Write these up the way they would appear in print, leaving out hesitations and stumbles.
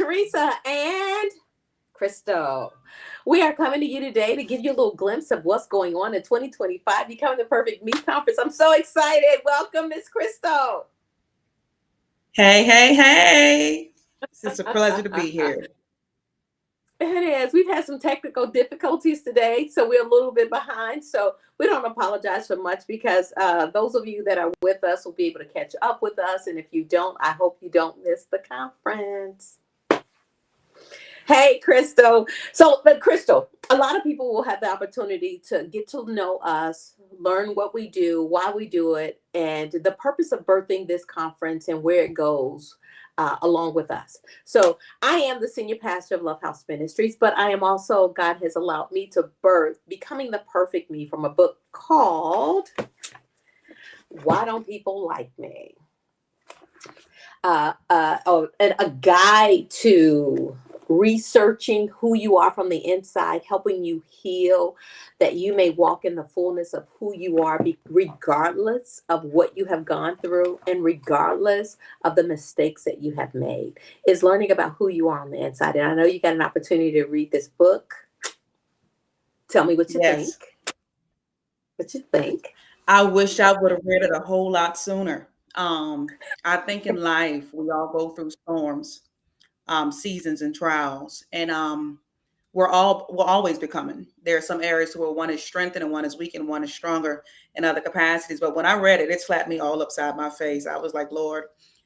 Teresa and Crystal. We are coming to you today to give you a little glimpse of what's going on in 2025, Becoming the Perfect Me Conference. I'm so excited. Welcome, Miss Crystal. Hey, hey, hey. It's a pleasure to be here. It is. We've had some technical difficulties today, so we're a little bit behind. So we don't apologize for much because those of you that are with us will be able to catch up with us. And if you don't, I hope you don't miss the conference. Hey, Crystal. Crystal, a lot of people will have the opportunity to get to know us, learn what we do, why we do it, and the purpose of birthing this conference and where it goes. Along with us. So, I am the senior pastor of Love House Ministries, but I am also, God has allowed me to birth Becoming the Perfect Me from a book called Why Don't People Like Me? And a guide to researching who you are from the inside, helping you heal, that you may walk in the fullness of who you are, regardless of what you have gone through and regardless of the mistakes that you have made, is learning about who you are on the inside. And I know you got an opportunity to read this book. Tell me what you think. Yes. What you think. I wish I would have read it a whole lot sooner. I think in life we all go through storms, seasons and trials. And we're always becoming. There are some areas where one is strengthened and one is weak and one is stronger in other capacities. But when I read it, it slapped me all upside my face. I was like, Lord,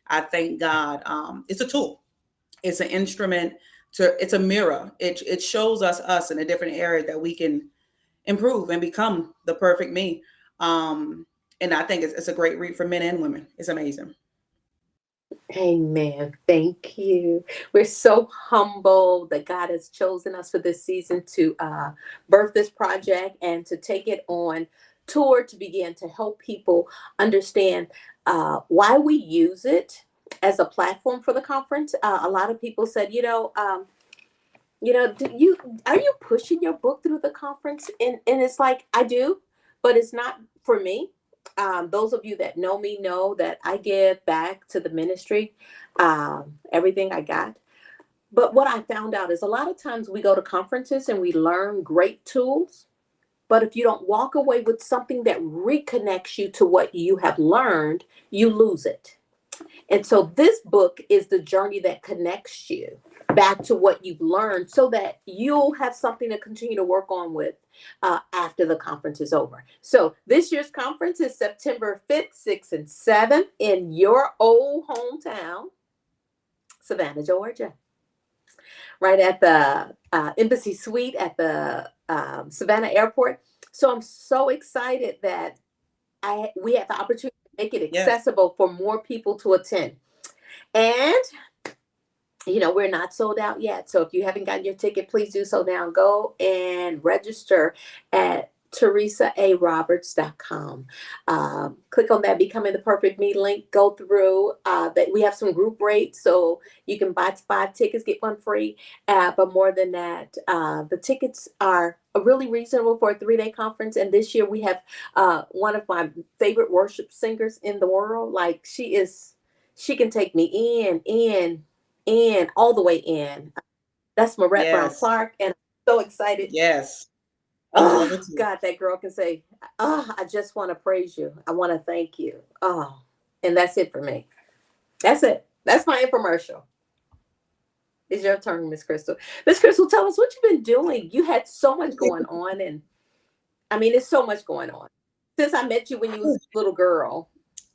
I thank God. It's a tool. It's an instrument it's a mirror. It shows us in a different area that we can improve and become the perfect me. And I think it's a great read for men and women. It's amazing. Amen. Thank you. We're so humble that God has chosen us for this season to birth this project and to take it on tour to begin to help people understand why we use it as a platform for the conference. A lot of people said, do you are you pushing your book through the conference? And it's like I do, but it's not for me. Those of you that know me know that I give back to the ministry everything I got. But what I found out is a lot of times we go to conferences and we learn great tools. But if you don't walk away with something that reconnects you to what you have learned, you lose it. And so this book is the journey that connects you back to what you've learned so that you'll have something to continue to work on with after the conference is over. So this year's conference is September 5th, 6th, and 7th in your old hometown, Savannah, Georgia, right at the Embassy Suite at the Savannah Airport. So I'm so excited that we have the opportunity to make it Yeah. accessible for more people to attend. And we're not sold out yet. So if you haven't gotten your ticket, please do so now. Go and register at teresaaroberts.com. Click on that Becoming the Perfect Me link. Go through that. We have some group rates, so you can buy 5 tickets, get one free. But more than that, the tickets are really reasonable for a 3-day conference. And this year we have one of my favorite worship singers in the world. Like she can take me in, all the way in. That's Marette Brown Yes. Clark, and I'm so excited. Yes. I love Oh it too. God, that girl can say, "Oh, I just want to praise you. I want to thank you." Oh, and that's it for me. That's it. That's my infomercial. It's your turn, Miss Crystal. Miss Crystal, tell us what you've been doing. You had so much going on, and I mean, it's so much going on. Since I met you when you was a little girl,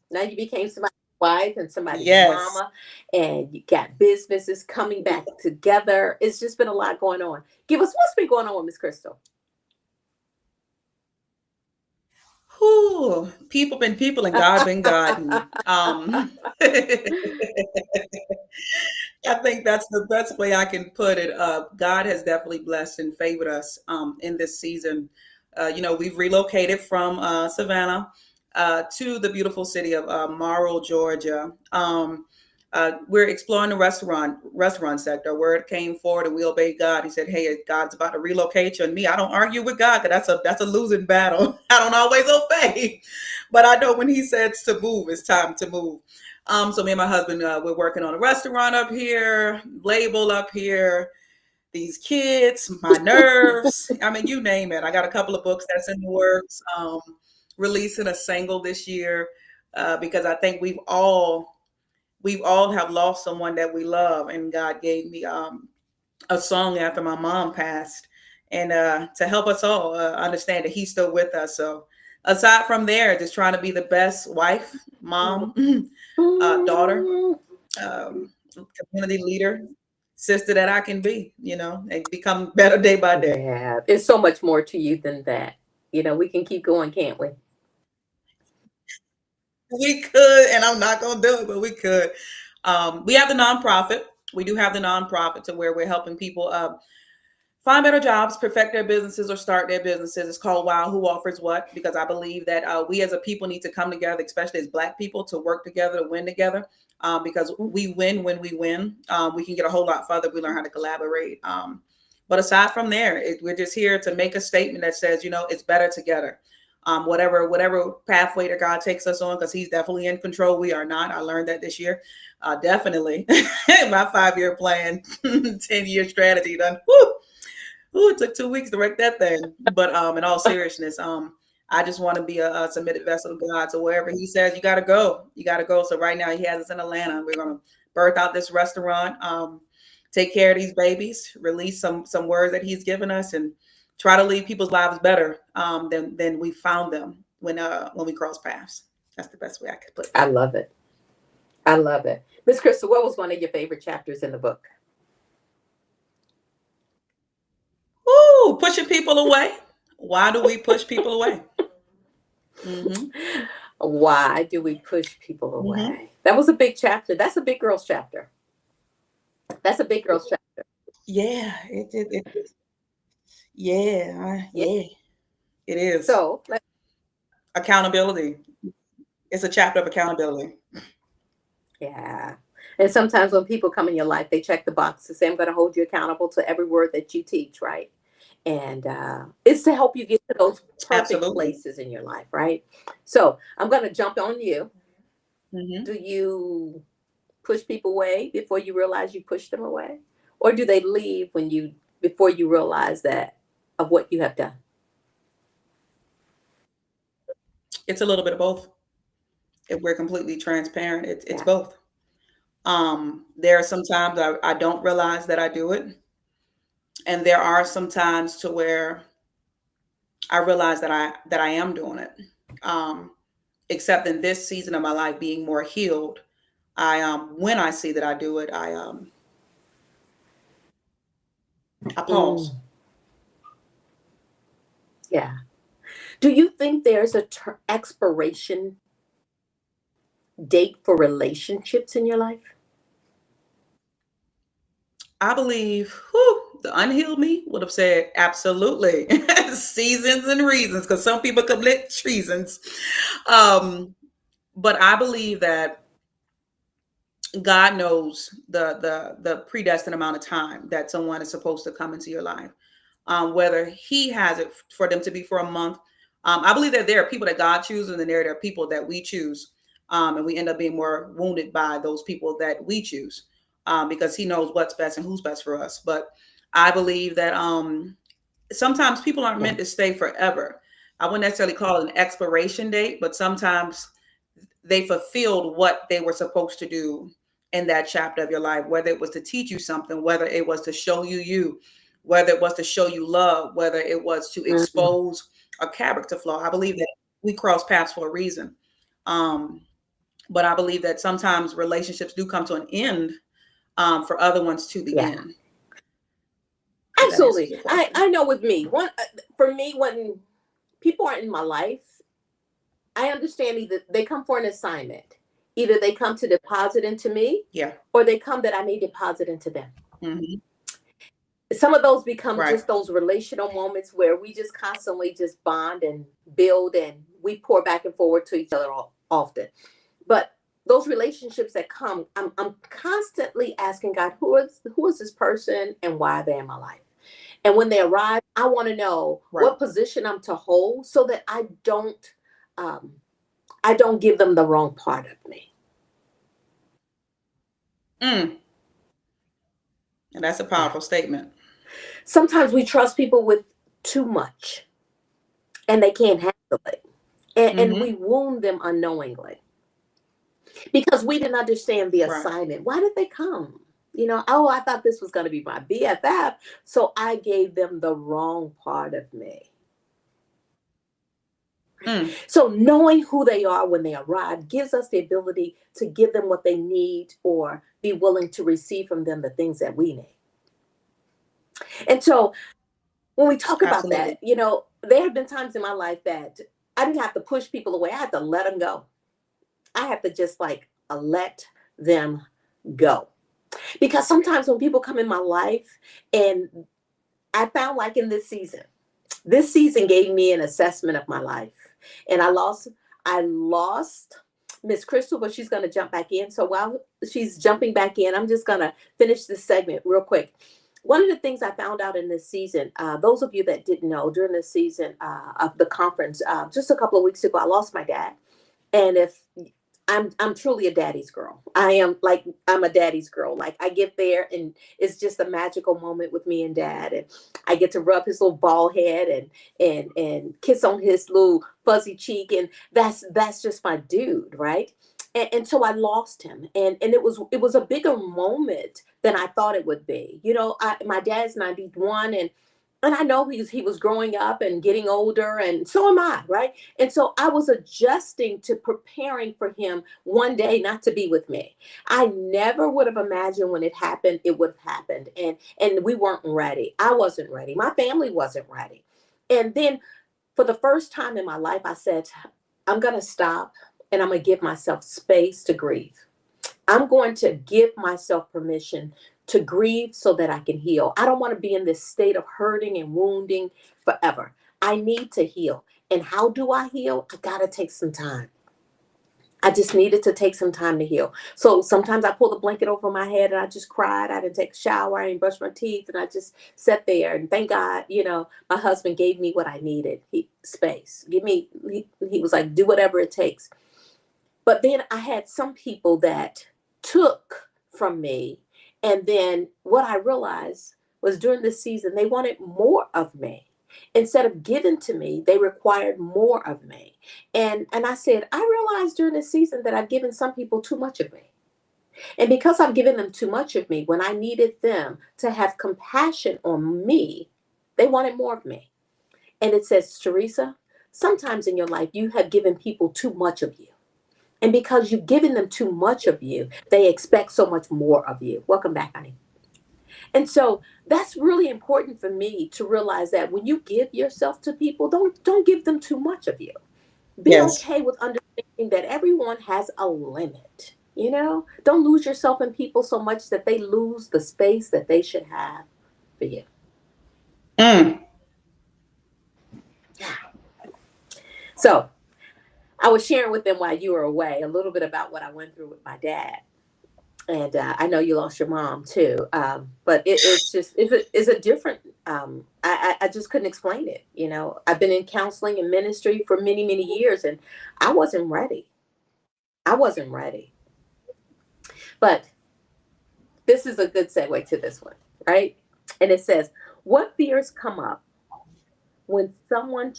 now you became somebody's wife and somebody's Yes. mama, and you got businesses coming back together. It's just been a lot going on. Give us what's been going on with Miss Crystal. Whew. People been people and God been God. And, I think that's the best way I can put it. God has definitely blessed and favored us in this season. We've relocated from Savannah to the beautiful city of Morrow, Georgia. We're exploring the restaurant sector. Word came forward, and we obeyed God. He said, "Hey, God's about to relocate you." And me, I don't argue with God, because that's a losing battle. I don't always obey, but I know when He says to move, it's time to move. So me and my husband, we're working on a restaurant up here, label up here, these kids, my nerves. I mean, you name it. I got a couple of books that's in the works. Releasing a single this year because I think we've all have lost someone that we love, and God gave me a song after my mom passed, and to help us all understand that He's still with us. So aside from there, just trying to be the best wife, mom, daughter, um, community leader, sister that I can be, and become better day by day. Yeah, there's so much more to you than that. We can keep going, can't we? We could, and I'm not going to do it, but we could. We have the nonprofit. We do have the nonprofit to where we're helping people find better jobs, perfect their businesses, or start their businesses. It's called Wow, Who Offers What? Because I believe that we as a people need to come together, especially as Black people, to work together, to win together. Because we win when we win. We can get a whole lot further if we learn how to collaborate. But aside from there, we're just here to make a statement that says, it's better together. Whatever pathway that God takes us on, because He's definitely in control. We are not. I learned that this year. Definitely. My 5-year plan, 10-year strategy done. Woo! Ooh, it took 2 weeks to write that thing. But in all seriousness, I just want to be a submitted vessel of God. So wherever He says you got to go, you got to go. So right now He has us in Atlanta. We're gonna birth out this restaurant, take care of these babies, release some words that He's given us, and try to leave people's lives better than we found them when we cross paths. That's the best way I could put I that. love it. I love it. Miss Crystal, what was one of your favorite chapters in the book? Ooh, pushing people away. Why do we push people away? Mm-hmm. Why do we push people Mm-hmm. away? That was a big chapter. That's a big girl's chapter. That's a big girl's chapter. Yeah, yeah, Yeah. yeah, it is. So, Accountability. It's a chapter of accountability. yeah. And sometimes when people come in your life, they check the box to say, I'm going to hold you accountable to every word that you teach, right? And it's to help you get to those perfect Absolutely. places in your life, right? So I'm going to jump on you. Hmm. Do you push people away before you realize you push them away? Or do they leave before you realize that of what you have done? It's a little bit of both. If we're completely transparent, it's Yeah. both. There are some times I don't realize that I do it, and there are some times to where I realize that I am doing it. Um, except in this season of my life, being more healed, I when I see that I do it, I pause. Mm, yeah. Do you think there's a expiration date for relationships in your life? I believe the unhealed me would have said absolutely seasons and reasons because some people commit treasons. Um, but I believe that God knows the predestined amount of time that someone is supposed to come into your life. Whether He has it for them to be for a month. I believe that there are people that God chooses, and then there are people that we choose, and we end up being more wounded by those people that we choose because He knows what's best and who's best for us. But I believe that sometimes people aren't Yeah. meant to stay forever. I wouldn't necessarily call it an expiration date, but sometimes they fulfilled what they were supposed to do in that chapter of your life, whether it was to teach you something, whether it was to show you, whether it was to show you love, whether it was to Mm, expose a character flaw. I believe that we cross paths for a reason. Um, but I believe that sometimes relationships do come to an end for other ones to yeah. begin. If that answers Absolutely. your I question. I know with me, for me when people aren't in my life, I understand either they come for an assignment. Either they come to deposit into me Yeah. or they come that I may deposit into them. Hmm. Some of those become Right. just those relational moments where we just constantly just bond and build and we pour back and forward to each other often. But those relationships that come, I'm constantly asking God, who is this person and why are they in my life? And when they arrive, I want to know Right. what position I'm to hold so that um, I don't give them the wrong part of me. Mm, and that's a Yeah. powerful statement. Sometimes we trust people with too much and they can't handle it. And Hmm. we wound them unknowingly because we didn't understand the Right. assignment. Why did they come? Oh, I thought this was going to be my BFF. So I gave them the wrong part of me. Mm, So knowing who they are when they arrive gives us the ability to give them what they need or be willing to receive from them the things that we need. And so when we talk about absolutely. that, there have been times in my life that I didn't have to push people away. I had to let them go. I have to just like let them go. Because sometimes when people come in my life, and I found like in this season gave me an assessment of my life. And I lost Miss Crystal, but she's going to jump back in. So while she's jumping back in, I'm just going to finish this segment real quick. One of the things I found out in this season, those of you that didn't know, during this season of the conference, just a couple of weeks ago, I lost my dad. And if I'm truly a daddy's girl. I'm a daddy's girl. Like I get there and it's just a magical moment with me and dad, and I get to rub his little bald head and kiss on his little fuzzy cheek, and that's just my dude, right? And so I lost him, and it was a bigger moment than I thought it would be. My dad's 91, and I know he was growing up and getting older, and so am I, right? And so I was adjusting to preparing for him one day not to be with me. I never would have imagined when it happened, it would have happened. And we weren't ready. I wasn't ready. My family wasn't ready. And then for the first time in my life, I said, I'm going to stop and I'm going to give myself space to grieve. I'm going to give myself permission to grieve so that I can heal. I don't want to be in this state of hurting and wounding forever. I need to heal. And how do I heal? I got to take some time. I just needed to take some time to heal. So sometimes I pull the blanket over my head and I just cried. I didn't take a shower. I didn't brush my teeth. And I just sat there. And thank God, my husband gave me what I needed. Space. He was like, do whatever it takes. But then I had some people that took from me. And then what I realized was during this season, they wanted more of me. Instead of giving to me, they required more of me. And I said, I realized during this season that I've given some people too much of me. And because I've given them too much of me, when I needed them to have compassion on me, they wanted more of me. And it says, Teresa, sometimes in your life, you have given people too much of you. And because you've given them too much of you, they expect so much more of you. Welcome back, honey. And so that's really important for me to realize that when you give yourself to people, don't give them too much of you. Be Yes. okay with understanding that everyone has a limit. Don't lose yourself in people so much that they lose the space that they should have for you. Mm, Yeah. So I was sharing with them while you were away a little bit about what I went through with my dad. And I know you lost your mom too, but it's a different. I just couldn't explain it. I've been in counseling and ministry for many many years, and I wasn't ready. I wasn't ready. But this is a good segue to this one, right? And it says, "What fears come up when someone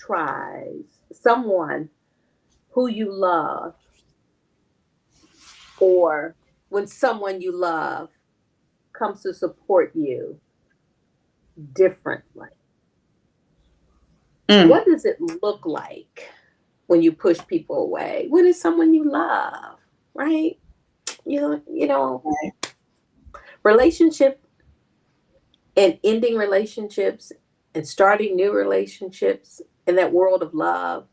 who you love, or when someone you love comes to support you differently? mm. What does it look like when you push people away? When it's someone you love, right? Relationship and ending relationships and starting new relationships in that world of love.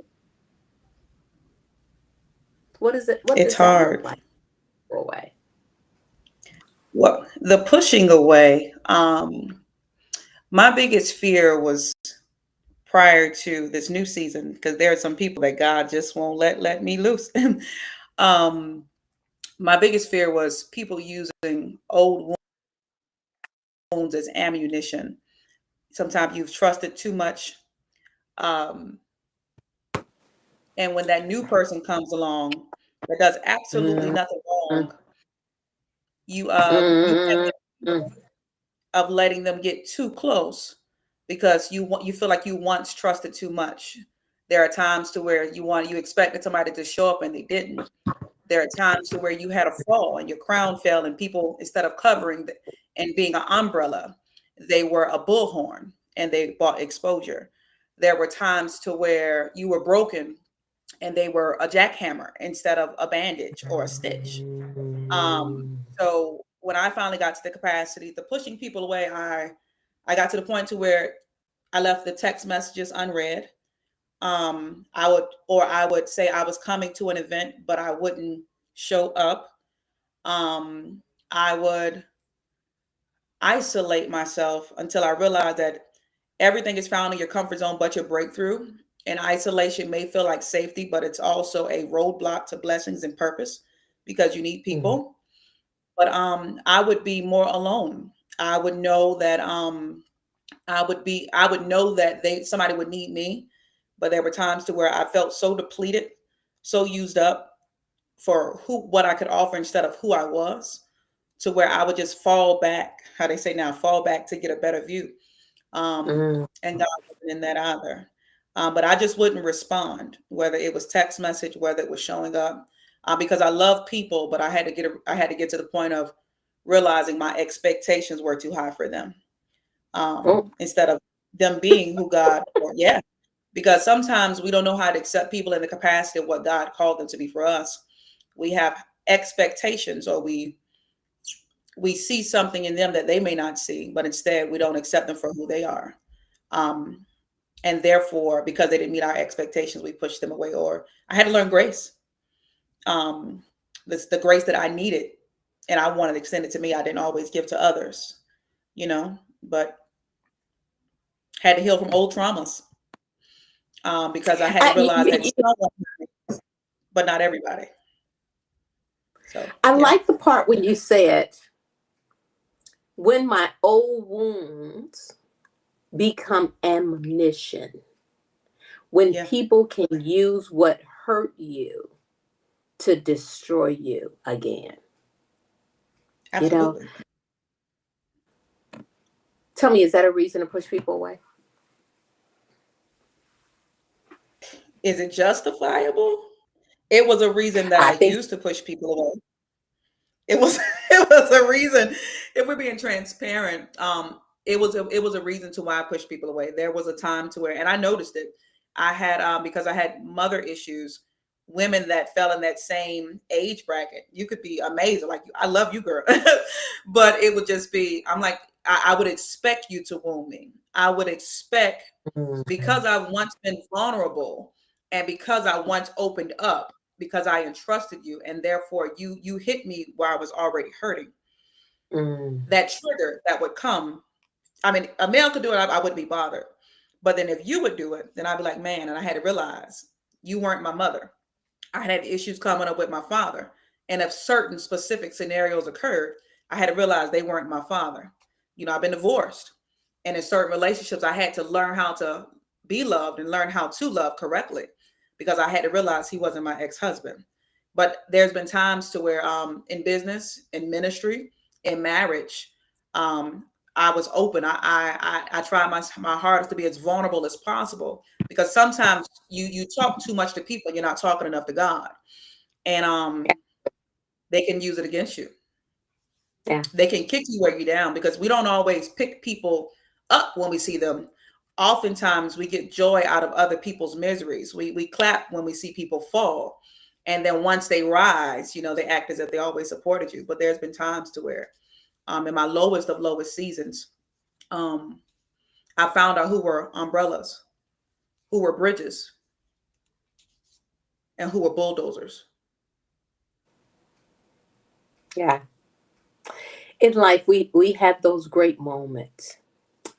What It's does that look hard. like? Go away. Well, the pushing away, my biggest fear was prior to this new season, because there are some people that God just won't let me loose. um, my biggest fear was people using old wounds as ammunition. Sometimes you've trusted too much. Um, and when that new person comes along that does absolutely Mm, nothing wrong, You have Mm, the of letting them get too close because you feel like you once trusted too much. There are times to where you expected somebody to show up and they didn't. There are times to where you had a fall and your crown fell and people, instead of covering and being an umbrella, they were a bullhorn and they bought exposure. There were times to where you were broken and they were a jackhammer instead of a bandage or a stitch. So when I finally got to the capacity, the pushing people away, I got to the point to where I left the text messages unread. I would say I was coming to an event, but I wouldn't show up. Um, I would isolate myself until I realized that everything is found in your comfort zone but your breakthrough. And isolation may feel like safety, but it's also a roadblock to blessings and purpose because you need mm, people. But I would be more alone. I would know that I would know that they somebody would need me, but there were times to where I felt so depleted, so used up for who what I could offer instead of who I was, to where I would just fall back, how they say now, fall back to get a better view. mm, And God wasn't in that either. But I just wouldn't respond, whether it was text message, whether it was showing up, because I love people, but I had to get to the point of realizing my expectations were too high for them, oh, instead of them being who God, or yeah, because sometimes we don't know how to accept people in the capacity of what God called them to be for us. We have expectations, or we see something in them that they may not see, but instead we don't accept them for who they are. Um, and therefore, because they didn't meet our expectations, we pushed them away. Or I had to learn grace. Um, this the grace that I needed, and I wanted extended to me. I didn't always give to others, but had to heal from old traumas, because I had to realize that someone, but not everybody. So I yeah, like the part when you said, when my old wounds become ammunition, when yeah, people can use what hurt you to destroy you again. You know, absolutely. tell me, is that a reason to push people away? Is it justifiable? It was a reason that I I think, used to push people away. It was it was a reason. If we're being transparent, it was a reason to why I pushed people away. There was a time to where, and I noticed it. I had because I had mother issues, women that fell in that same age bracket. You could be amazing, like I love you, girl, but it would just be. I'm like I would expect you to wound me. I would expect, because I've once been vulnerable and because I once opened up, because I entrusted you, and therefore you hit me where I was already hurting. mm, That trigger that would come. I mean, a male could do it, I wouldn't be bothered. But then if you would do it, then I'd be like, man, and I had to realize you weren't my mother. I had issues coming up with my father. And if certain specific scenarios occurred, I had to realize they weren't my father. I've been divorced. And in certain relationships, I had to learn how to be loved and learn how to love correctly, because I had to realize he wasn't my ex husband. But there's been times to where, in business, in ministry, in marriage, um, I was open. I try my hardest to be as vulnerable as possible, because sometimes you talk too much to people, you're not talking enough to God, and they can use it against you. yeah. They can kick you where you down, because we don't always pick people up when we see them. Oftentimes we get joy out of other people's miseries. We clap when we see people fall. And then once they rise, they act as if they always supported you. But there's been times to where, in my lowest of lowest seasons, um, I found out who were umbrellas, who were bridges, and who were bulldozers. Yeah. In life, we have those great moments.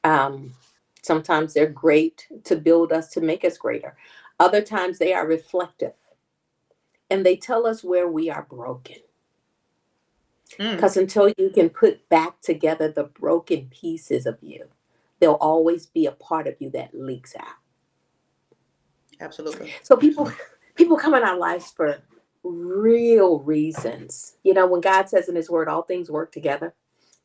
Um, Sometimes they're great to build us, to make us greater. Other times they are reflective and they tell us where we are broken. Mm, Because until you can put back together the broken pieces of you, there'll always be a part of you that leaks out. absolutely. So people come in our lives for real reasons. You know, when God says in his word, all things work together,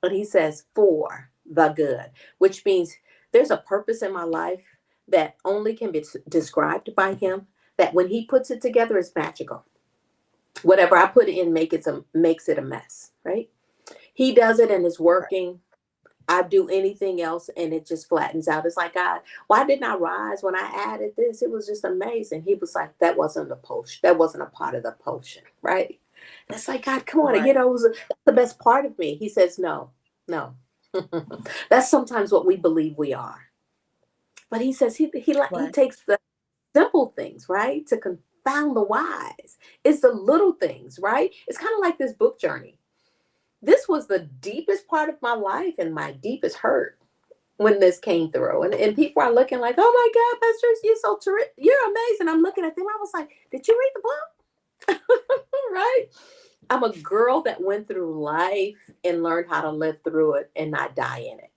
and he says for the good, which means there's a purpose in my life that only can be described by him, that when he puts it together is magical. Whatever I put in makes it a mess, right? He does it and it's Right. working. I do anything else and it just flattens out. It's like, God, why didn't I rise when I added this? It was just amazing. He was like, that wasn't the potion. That wasn't a part of the potion, right? And it's like, God, come on. Right. You know, that's the best part of me. He says, no, no. That's sometimes what we believe we are. But he says he Right. takes the simple things, right, to confound the wise. It's the little things, right? It's kind of like this book journey. This was the deepest part of my life and my deepest hurt when this came through. And people are looking like, oh my God, Pastor, you're so terrific. You're amazing. I'm looking at them. I was like, did you read the book? Right? I'm a girl that went through life and learned how to live through it and not die in it.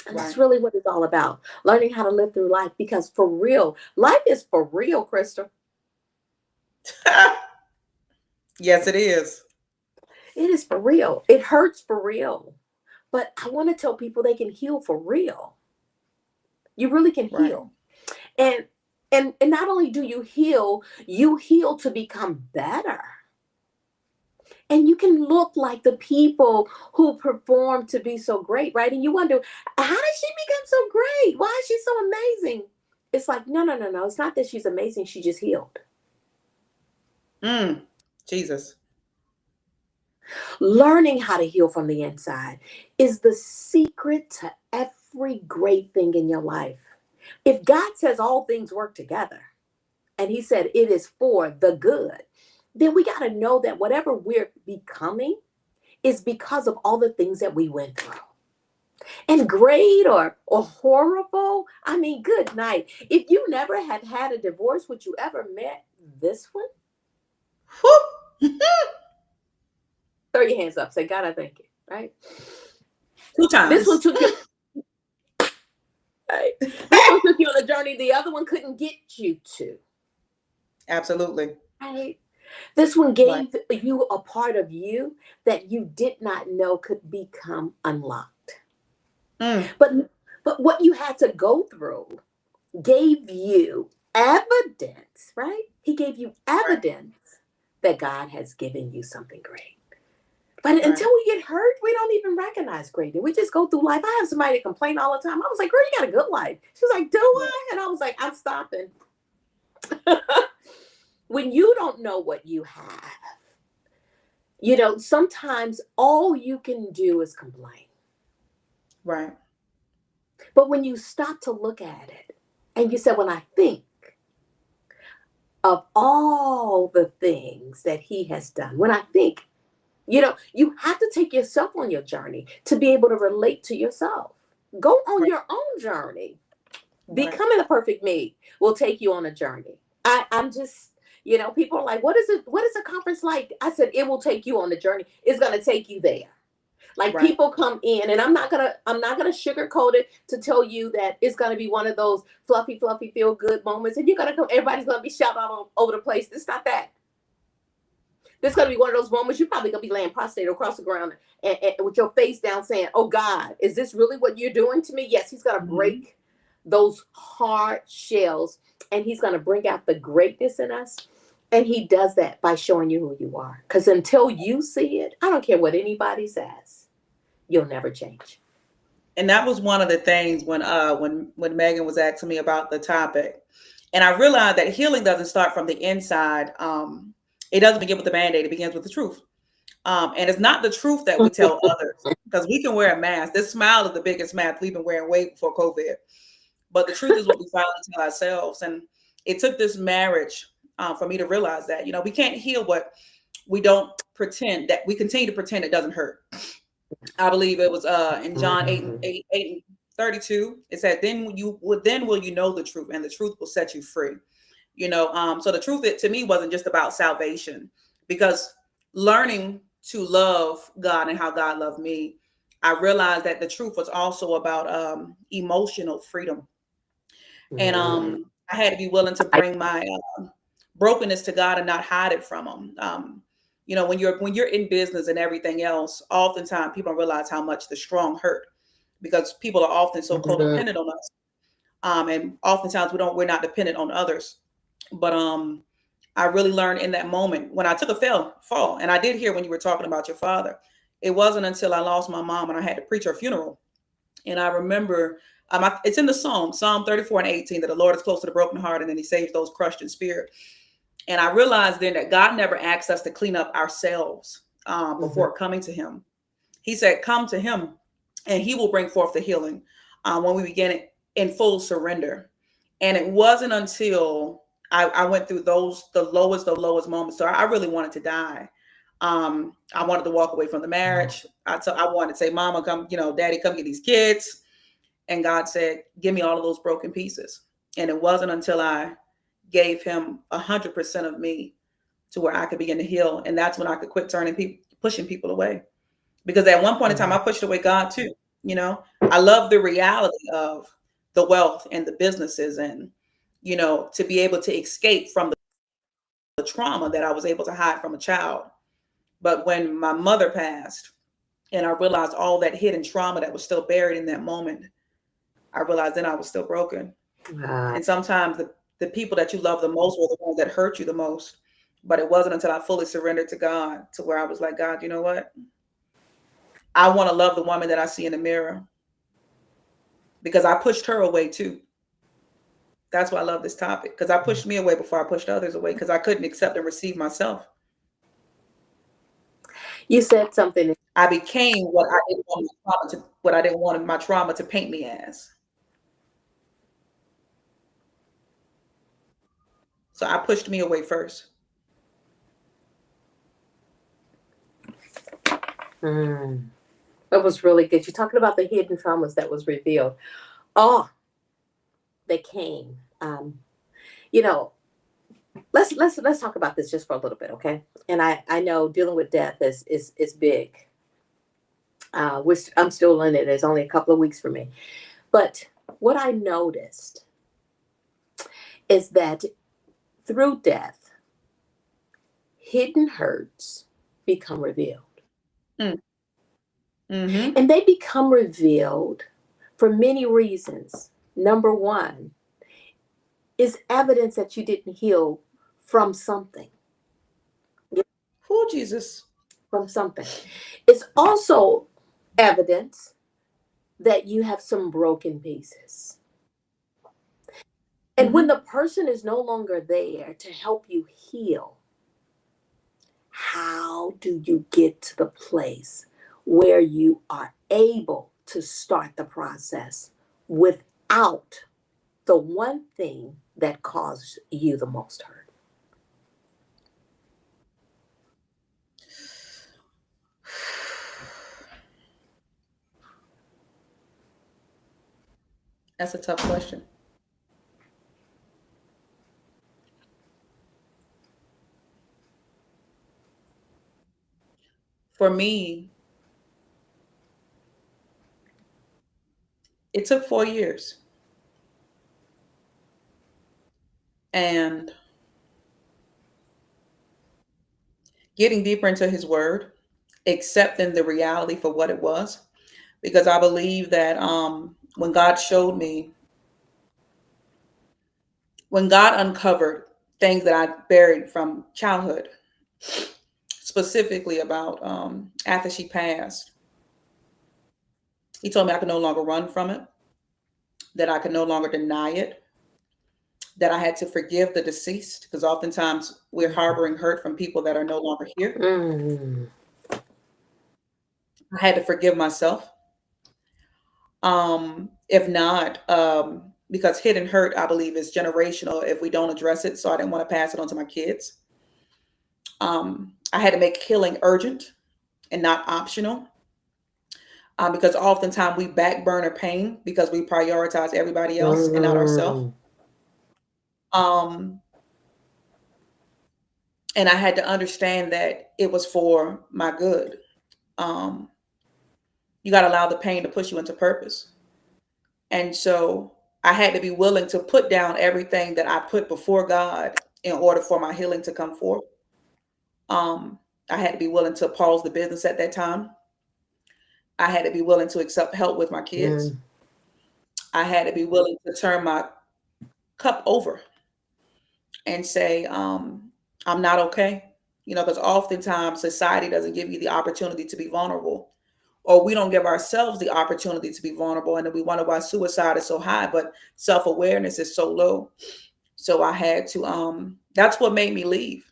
And Right. that's really what it's all about. Learning how to live through life because for real, life is for real, Crystal. Yes, it is. It is for real. It hurts for real. But I want to tell people they can heal for real. You really can Right. heal. And and not only do you heal to become better. And you can look like the people who perform to be so great, right? And you wonder, how did she become so great? Why is she so amazing? It's like, no, no, no, no. It's not that she's amazing. She just healed. Mm. Jesus. Learning how to heal from the inside is the secret to every great thing in your life. If God says all things work together, and he said it is for the good, then we got to know that whatever we're becoming is because of all the things that we went through. And great or horrible, I mean, good night. If you never had had a divorce, would you ever met this one? Whew. Throw your hands up. Say, God, I thank you. Right? Two This one times. took you. Right? This one took you on a journey the other one couldn't get you to. Absolutely. Right? This one Right. gave you a part of you that you did not know could become unlocked. Mm. But what you had to go through gave you evidence, right? He gave you Right. evidence that God has given you something great. But Right. until we get hurt, we don't even recognize greatness. We just go through life. I have somebody complain all the time. I was like, girl, you got a good life. She was like, do Right. I? And I was like, I'm stopping. When you don't know what you have, you know, sometimes all you can do is complain. Right. But when you stop to look at it and you say, when I think of all the things that he has done, when I think, you know, you have to take yourself on your journey to be able to relate to yourself. Go on Right. your own journey. Right. Becoming a perfect me will take you on a journey. I'm just, you know, people are like, what is it? What is a conference like? I said, it will take you on the journey. It's going to take you there. Like Right. people come in, and I'm not gonna sugarcoat it to tell you that it's gonna be one of those fluffy, fluffy, feel good moments, and you're gonna come. Everybody's gonna be shouting out all over the place. It's not that. This is gonna be one of those moments you're probably gonna be laying prostrate across the ground and with your face down, saying, "Oh God, is this really what you're doing to me?" Yes, He's gonna Mhm. break those hard shells, and He's gonna bring out the greatness in us. And He does that by showing you who you are. Because until you see it, I don't care what anybody says, you'll never change. And that was one of the things when Megan was asking me about the topic, and I realized that healing doesn't start from the inside. It doesn't begin with the band-aid; it begins with the truth. And it's not the truth that we tell others because we can wear a mask. This smile is the biggest mask we've been wearing way before COVID. But the truth is what we finally tell ourselves. And it took this marriage for me to realize that we can't heal what we don't pretend that we continue to pretend it doesn't hurt. I believe it was in John 8 and Mhm. 8, 8 and 32. It said, then will you know the truth, and the truth will set you free. So the truth to me wasn't just about salvation, because learning to love God and how God loved me, I realized that the truth was also about emotional freedom. And Mhm. I had to be willing to I- bring brokenness to God and not hide it from Him. When you're in business and everything else, oftentimes people don't realize how much the strong hurt, because people are often so Mhm. codependent on us, and oftentimes we're not dependent on others. But I really learned in that moment when I took a fall, and I did hear when you were talking about your father. It wasn't until I lost my mom and I had to preach her funeral, and I remember, it's in the Psalm 34:18, that the Lord is close to the brokenhearted and He saves those crushed in spirit. And I realized then that God never asks us to clean up ourselves Mhm. before coming to Him. He said, "Come to Him, and He will bring forth the healing when we begin it in full surrender." And it wasn't until I went through the lowest moments. So I really wanted to die. I wanted to walk away from the marriage. I wanted to say, "Mama, come, Daddy, come get these kids." And God said, "Give me all of those broken pieces." And it wasn't until I gave Him 100% of me to where I could begin to heal. And that's when I could quit pushing people away. Because at one point in time, Mhm. I pushed away God too. I love the reality of the wealth and the businesses, and, to be able to escape from the trauma that I was able to hide from a child. But when my mother passed and I realized all that hidden trauma that was still buried in that moment, I realized then I was still broken. Wow. And sometimes the people that you love the most were the ones that hurt you the most. But it wasn't until I fully surrendered to God to where I was like, "God, you know what? I want to love the woman that I see in the mirror," because I pushed her away too. That's why I love this topic, because I pushed me away before I pushed others away, because I couldn't accept and receive myself. You said something. I became what I didn't want my trauma to paint me as. So I pushed me away first. Mm, that was really good. You're talking about the hidden traumas that was revealed. Oh, they came. You know, let's talk about this just for a little bit, okay? And I know dealing with death is big. Which I'm still in it. It's only a couple of weeks for me. But what I noticed is that through death, hidden hurts become revealed. Mm. Mm-hmm. And they become revealed for many reasons. Number one is evidence that you didn't heal from something. Who, Jesus? From something. It's also evidence that you have some broken pieces. And when Mm-hmm. the person is no longer there to help you heal, how do you get to the place where you are able to start the process without the one thing that caused you the most hurt? That's a tough question. For me, it took 4 years. And getting deeper into His Word, accepting the reality for what it was. Because I believe that when God showed me, when God uncovered things that I buried from childhood, specifically about after she passed, He told me I could no longer run from it, that I could no longer deny it, that I had to forgive the deceased, because oftentimes we're harboring hurt from people that are no longer here. Mm. I had to forgive myself. If not, because hidden hurt, I believe, is generational if we don't address it. So I didn't want to pass it on to my kids. I had to make healing urgent and not optional, because oftentimes we back burner pain because we prioritize everybody else and not ourselves. Mm. Um, and I had to understand that it was for my good. Um, you got to allow the pain to push you into purpose. And so I had to be willing to put down everything that I put before God in order for my healing to come forth. Um, I had to be willing to pause the business at that time. I had to be willing to accept help with my kids. Mm, I had to be willing to turn my cup over and say, I'm not okay. Because oftentimes society doesn't give you the opportunity to be vulnerable, or we don't give ourselves the opportunity to be vulnerable. And then we wonder why suicide is so high, but self awareness is so low. So I had to, that's what made me leave.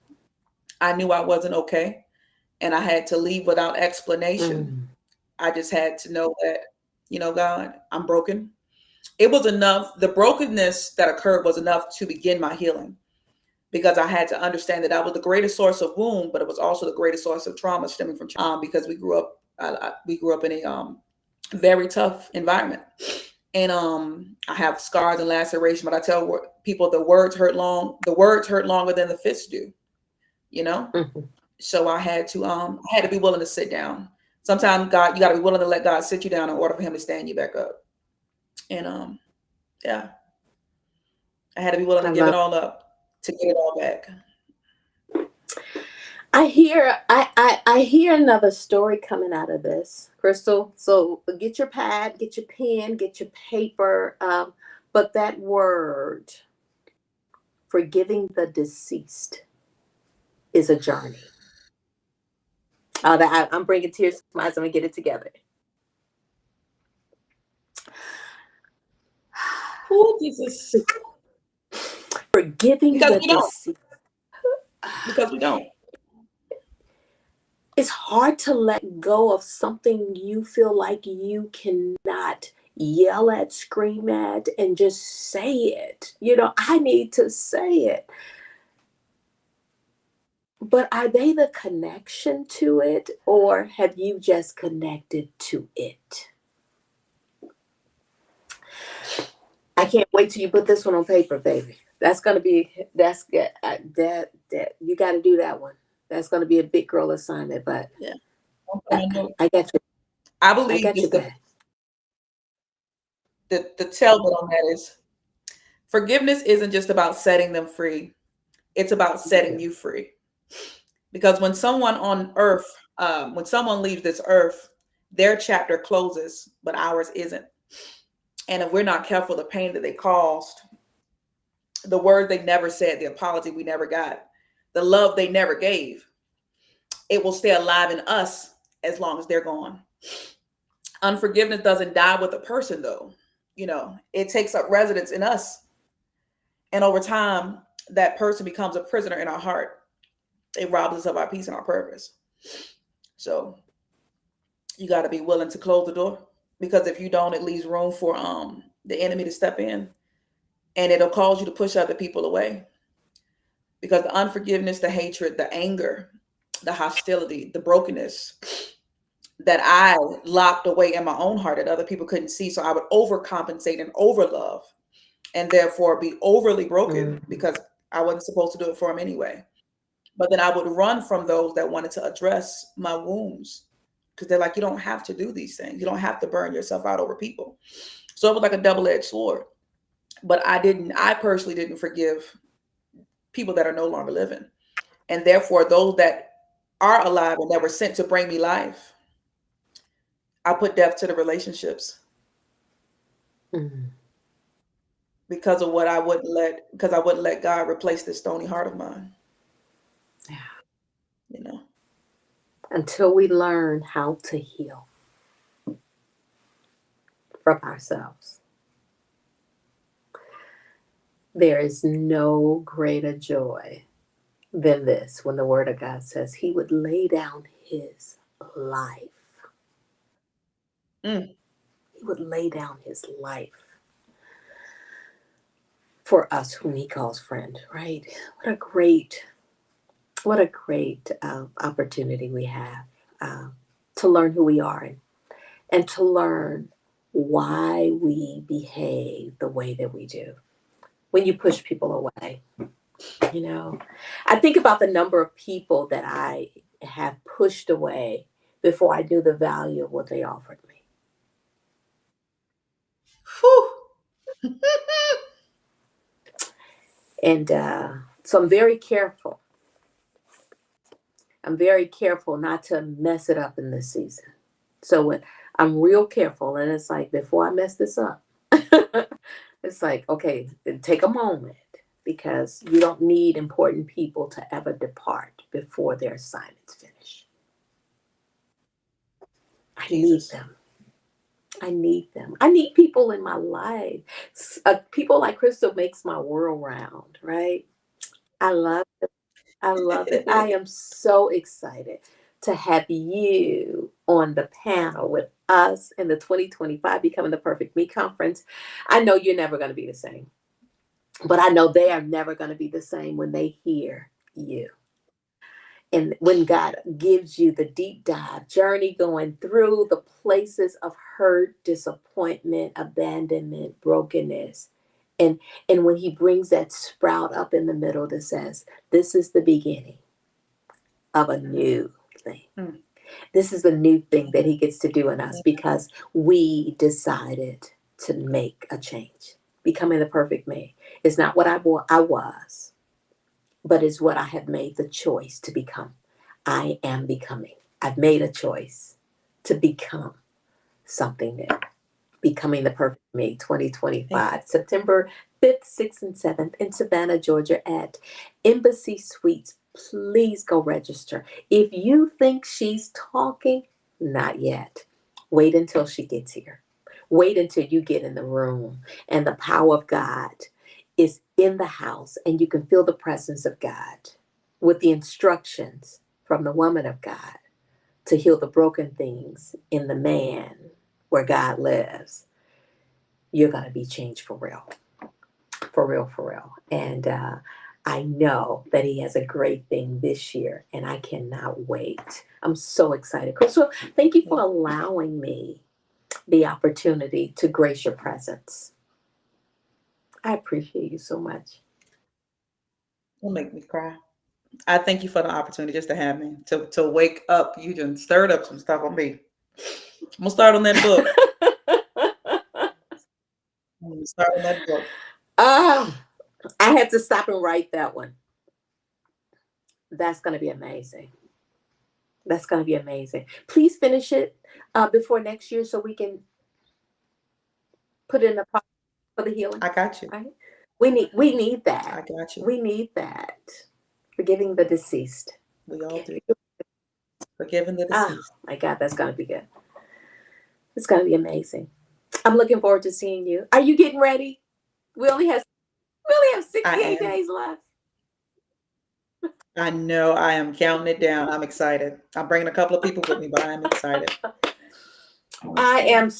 I knew I wasn't okay, and I had to leave without explanation. mm, I just had to know that, God, I'm broken. It was enough. The brokenness that occurred was enough to begin my healing, because I had to understand that was the greatest source of wound, but it was also the greatest source of trauma stemming from because we grew up in a very tough environment, and I have scars and laceration. But I tell people the words hurt long. The words hurt longer than the fists do. You know, mhm. so I had to be willing to sit down. Sometimes you got to be willing to let God sit you down in order for Him to stand you back up. And yeah, I had to be willing I to give it love. all up to get it all back. I hear another story coming out of this, Crystal. So get your pad, get your pen, get your paper. But that word, forgiving the deceased, is a journey. I'm bringing tears to my eyes. I'm gonna get it together. Who Jesus? Forgiving Because the we don't. deceased. Because we don't. It's hard to let go of something you feel like you cannot yell at, scream at, and just say it. I need to say it. But are they the connection to it, or have you just connected to it? I can't wait till you put this one on paper, baby. That's good. That you got to do that one. That's gonna be a big girl assignment, but Yeah. I, I got you. I I believe got this your back. the tailwind on that is forgiveness isn't just about setting them free. It's about setting you free. Because when someone leaves this earth, their chapter closes, but ours isn't. And if we're not careful, the pain that they caused, the word they never said, the apology we never got, the love they never gave, it will stay alive in us as long as they're gone. Unforgiveness doesn't die with a person, though. It takes up residence in us. And over time, that person becomes a prisoner in our heart. It robs us of our peace and our purpose. So you got to be willing to close the door, because if you don't, it leaves room for the enemy to step in, and it'll cause you to push other people away, because the unforgiveness, the hatred, the anger, the hostility, the brokenness that I locked away in my own heart that other people couldn't see, so I would overcompensate and overlove, and therefore be overly broken Mm, because I wasn't supposed to do it for him anyway. But then I would run from those that wanted to address my wounds, because they're like, you don't have to do these things. You don't have to burn yourself out over people. So it was like a double-edged sword. But I personally didn't forgive people that are no longer living. And therefore, those that are alive and that were sent to bring me life, I put death to the relationships mm. because I wouldn't let God replace this stony heart of mine, Yeah. you know. Until we learn how to heal from ourselves, there is no greater joy than this when the Word of God says He would lay down His life. Mm. He would lay down His life for us, whom He calls friend. Right? What a great opportunity we have uh, to learn who we are, and to learn why we behave the way that we do. When you push people away, you know, I think about the number of people that I have pushed away before I knew the value of what they offered me. Whew. And So I'm very careful. I'm very careful not to mess it up in this season. So when I'm real careful, and it's like, before I mess this up, it's like, okay, take a moment, because you don't need important people to ever depart before their assignment's finished. I need Jesus. them. I need them. I need people in my life. People like Crystal makes my world round, right? I love it. I love it. I am so excited to have you on the panel with us in the 2025 Becoming the Perfect Me conference. I know you're never going to be the same, but I know they are never going to be the same when they hear you. And when God gives you the deep dive journey, going through the places of hurt, disappointment, abandonment, brokenness, and when he brings that sprout up in the middle that says, this is the beginning of a new thing. Mm. This is a new thing that he gets to do in us because we decided to make a change. Becoming the perfect me is not what I was, but is what I have made the choice to become. I am becoming. I've made a choice to become something new. Becoming the Perfect Me 2025, September 5th, 6th, and 7th in Savannah, Georgia at Embassy Suites. Please go register. If you think she's talking, not yet. Wait until she gets here. Wait until you get in the room and the power of God is in the house and you can feel the presence of God with the instructions from the woman of God to heal the broken things in the man where God lives. You're going to be changed for real, for real, for real. And I know that he has a great thing this year, and I cannot wait. I'm so excited. Crystal, thank you for allowing me the opportunity to grace your presence. I appreciate you so much. Don't make me cry. I thank you for the opportunity just to have me to wake up. You done stirred up some stuff on me. I'm gonna start on that book. I'm gonna start on that book. Ah, I had to stop and write that one. That's going to be amazing. That's going to be amazing. Please finish it before next year so we can put it in the pot for the healing. I got you. Right? We need I that. got you. We need that. Forgiving the deceased. We all do. Forgiving the Ah, deceased. my God, that's going to be good. It's going to be amazing. I'm looking forward to seeing you. Are you getting ready? We only have I 68 am. days left. I know I am counting it down. I'm excited. I'm bringing a couple of people with me, but I'm excited. I'm I excited. am.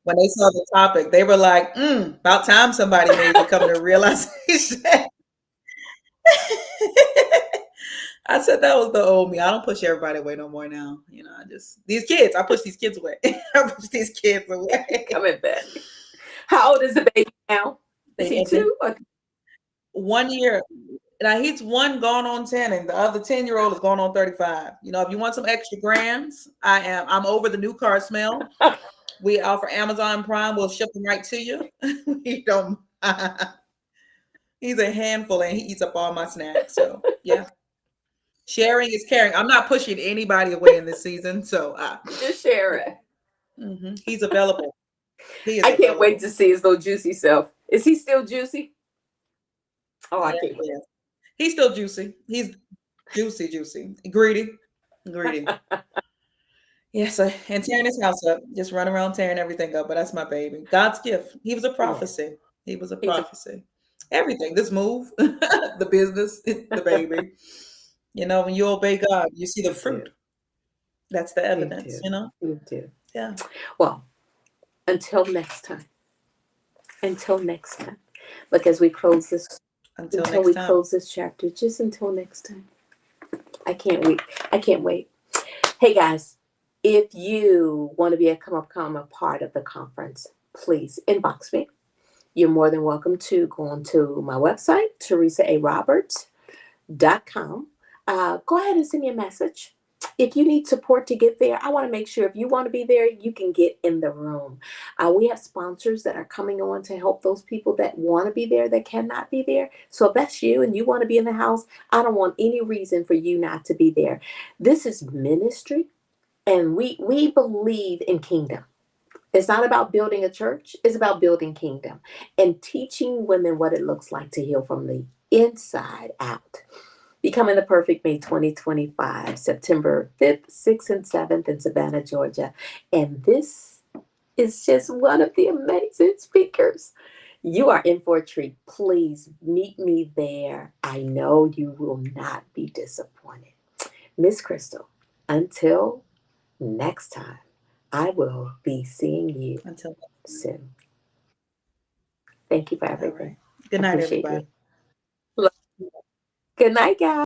When they saw the topic, they were like, about time somebody made me come to realization. I said that was the old me. I don't push everybody away no more now. I just these kids. I push these kids away. I push these kids away. Coming back. How old is the baby now? Is he And 2 or 1 year. Now he's one gone on 10, and the other 10-year-old is going on 35. If you want some extra grams, I'm over the new car smell. We offer Amazon Prime. We'll ship them right to you. We don't. He's a handful, and he eats up all my snacks. So yeah, sharing is caring. I'm not pushing anybody away in this season. So just share yeah, it? he's available. He is I can't wait available. to see his little juicy self. Is he still juicy? Oh, I Yeah, can't yeah. He's still juicy. He's juicy, juicy, greedy, greedy. wait. Yes, and tearing his house up, just run around tearing everything up. But that's my baby. God's gift. He was a Yeah, prophecy. He was a he's a prophecy. Everything. This move, the business, the baby. When you obey God, you see the you do. fruit. That's the You evidence. do. You do. Yeah. Well, until next time. Until next time. Look, as we close this, Until until next we time. close this chapter, just until next time. I can't wait. I can't wait. Hey guys, if you want to become a part of the conference, please inbox me. You're more than welcome to go onto my website, teresaaroberts.com. Go ahead and send me a message. If you need support to get there, I want to make sure if you want to be there, you can get in the room. We have sponsors that are coming on to help those people that want to be there that cannot be there. So if that's you and you want to be in the house, I don't want any reason for you not to be there. This is ministry, and we believe in kingdom. It's not about building a church, it's about building kingdom and teaching women what it looks like to heal from the inside out. Becoming the Perfect May 2025, September 5th, 6th, and 7th in Savannah, Georgia. And this is just one of the amazing speakers. You are in for a treat. Please meet me there. I know you will not be disappointed. Miss Crystal, until next time, I will be seeing you Until soon. Thank you for all right. everything. Good I night, appreciate everybody. you. Good night, guys.